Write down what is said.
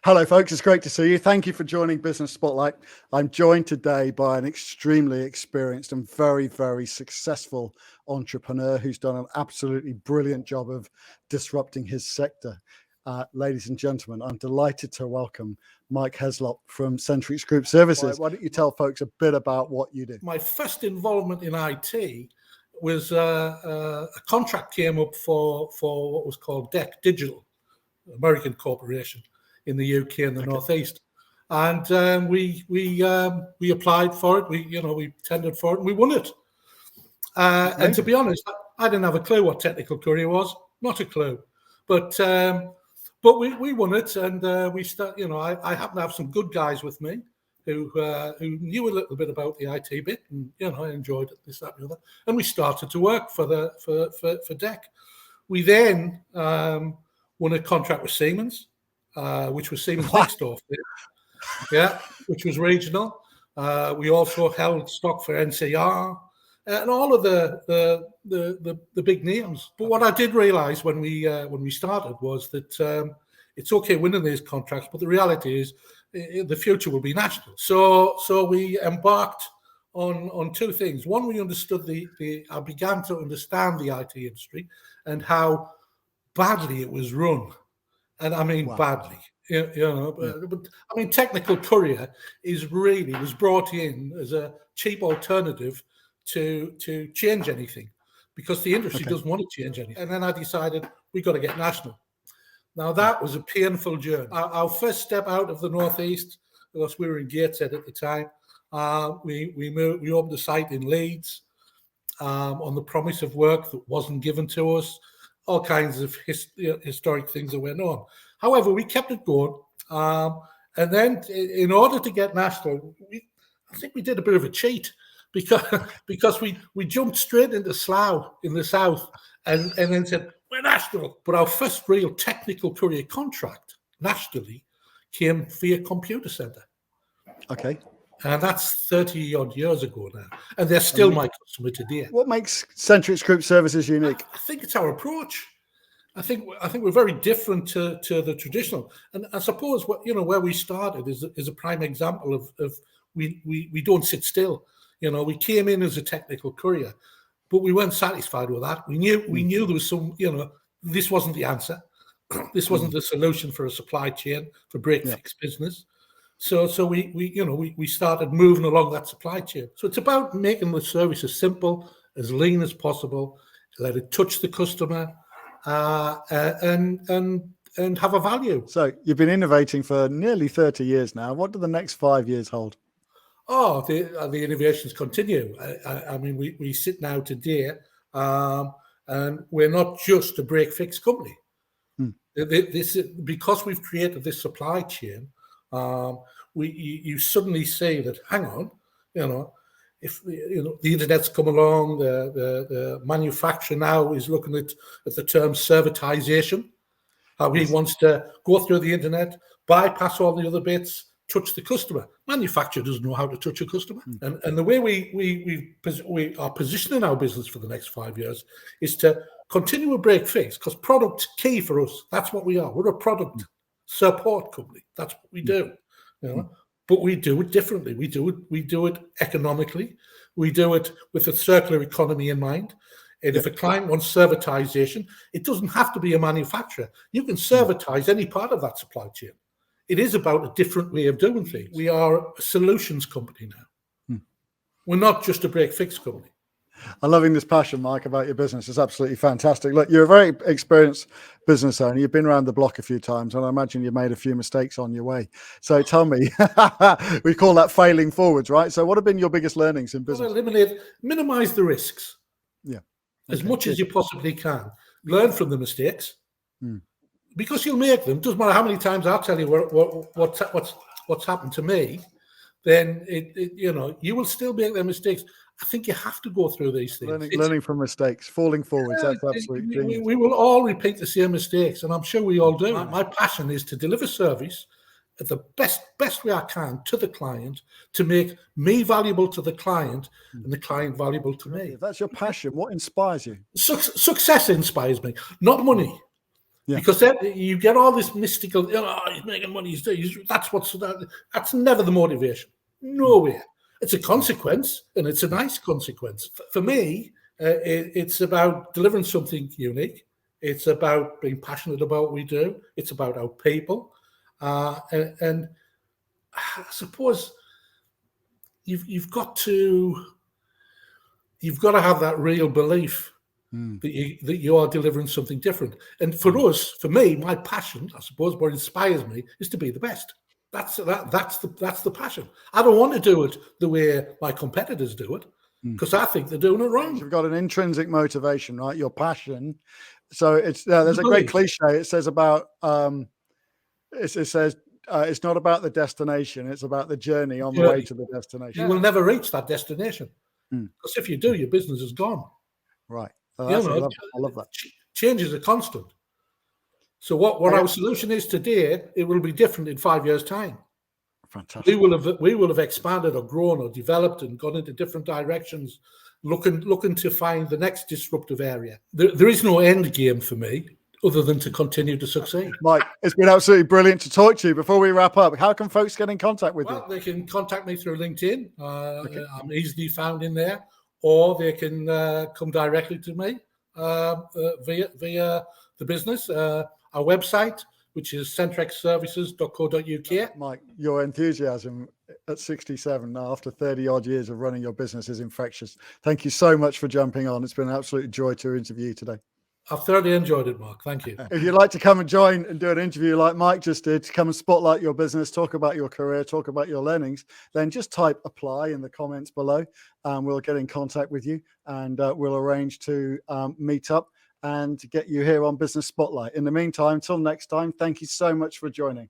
Hello, folks. It's great to see you. Thank you for joining Business Spotlight. I'm joined today by an extremely experienced and very, very successful entrepreneur who's done an absolutely brilliant job of disrupting his sector. Ladies and gentlemen, I'm delighted to welcome Mike Heslop from Centrex Group Services. Why don't you tell folks a bit about what you do? My first involvement in IT was a contract came up for what was called DEC Digital, American corporation in the UK and the Northeast, and we applied for it. We tendered for it and we won it. And to be honest, I didn't have a clue what technical courier was, not a clue, but we won it, and we start. I happen to have some good guys with me who knew a little bit about the IT bit, and I enjoyed it, this, that, and the other, and we started to work for DEC. We then won a contract with Siemens, which was Siemens next door, which was regional. We also held stock for NCR and all of the big names. But what I did realise when we started was that it's okay winning these contracts, but the reality is the future will be national. So we embarked on two things. One, we understood I began to understand the IT industry and how badly it was run. And I mean, badly, but I mean, technical courier was brought in as a cheap alternative to change anything, because the industry doesn't want to change anything. And then I decided we got to get national. Now that was a painful journey. Our first step out of the Northeast, because we were in Gateshead at the time, we opened a site in Leeds on the promise of work that wasn't given to us. All kinds of historic things that went on. However, we kept it going. And then in order to get national, I think we did a bit of a cheat because we jumped straight into Slough in the south and then said, we're national. But our first real technical courier contract nationally came via Computer Centre. Okay. And that's 30 odd years ago now. And they're still my customer today. What makes Centrex Group Services unique? I think it's our approach. I think we're very different to the traditional. And I suppose where we started is a prime example of we don't sit still. We came in as a technical courier, but we weren't satisfied with that. We knew there was some, this wasn't the answer. This wasn't the solution for a supply chain, for break-fix business. So we started moving along that supply chain. So it's about making the service as simple, as lean as possible, let it touch the customer, and have a value. So you've been innovating for nearly 30 years now. What do the next 5 years hold? Oh, the innovations continue. I mean, we sit now today, and we're not just a break-fix company. This because we've created this supply chain. You suddenly say that, hang on, if the internet's come along, the manufacturer now is looking at the term servitization, how he wants to go through the internet, bypass all the other bits, touch the customer. Manufacturer doesn't know how to touch a customer. And the way we are positioning our business for the next 5 years is to continue a break fix, because product's key for us. That's what we are. We're a product support company. That's what we do. But we do it differently. We do it economically. We do it with a circular economy in mind. And if a client wants servitization, it doesn't have to be a manufacturer. You can servitize any part of that supply chain. It is about a different way of doing things. We are a solutions company now. We're not just a break-fix company. I'm loving this passion, Mike, about your business. It's absolutely fantastic. Look, you're a very experienced business owner. You've been around the block a few times, and I imagine you've made a few mistakes on your way. So tell me, we call that failing forwards, right? So what have been your biggest learnings in business? Minimize the risks. As much as you possibly can. Learn from the mistakes, because you'll make them. Doesn't matter how many times I'll tell you what's happened to me. Then you will still make their mistakes. I think you have to go through these things. Learning from mistakes, falling forwards. That's absolutely. We will all repeat the same mistakes, and I'm sure we all do. My passion is to deliver service at the best way I can to the client, to make me valuable to the client and the client valuable to me. If that's your passion, what inspires you? Success inspires me, not money. Yeah. Because then you get all this mystical, he's making money, that's never the motivation. Nowhere. It's a consequence, and it's a nice consequence. For me, it's about delivering something unique. It's about being passionate about what we do. It's about our people. And I suppose you've got to have that real belief that you are delivering something different. And for us, for me, my passion, I suppose, what inspires me is to be the best. That's the passion. I don't want to do it the way my competitors do it, because I think they're doing it wrong. You've got an intrinsic motivation, right? Your passion. So it's there's a great cliche. It says about it says it's not about the destination; it's about the journey on the way to the destination. You will never reach that destination, because if you do, your business is gone. Right. Oh, I love that. Change is a constant. So what our solution is today, it will be different in 5 years' time. Fantastic. We will have expanded or grown or developed and gone into different directions, looking to find the next disruptive area. There is no end game for me other than to continue to succeed. Mike, it's been absolutely brilliant to talk to you. Before we wrap up, how can folks get in contact with you? They can contact me through LinkedIn. I'm easily found in there, or they can come directly to me via the business. Our website, which is centrexservices.co.uk. Mike, your enthusiasm at 67 after 30 odd years of running your business is infectious. Thank you so much for jumping on. It's been an absolute joy to interview you today. I've thoroughly enjoyed it, Mark. Thank you. If you'd like to come and join and do an interview like Mike just did, to come and spotlight your business, talk about your career, talk about your learnings, then just type apply in the comments below. We'll get in contact with you, and we'll arrange to meet up and get you here on Business Spotlight. In the meantime, till next time, thank you so much for joining.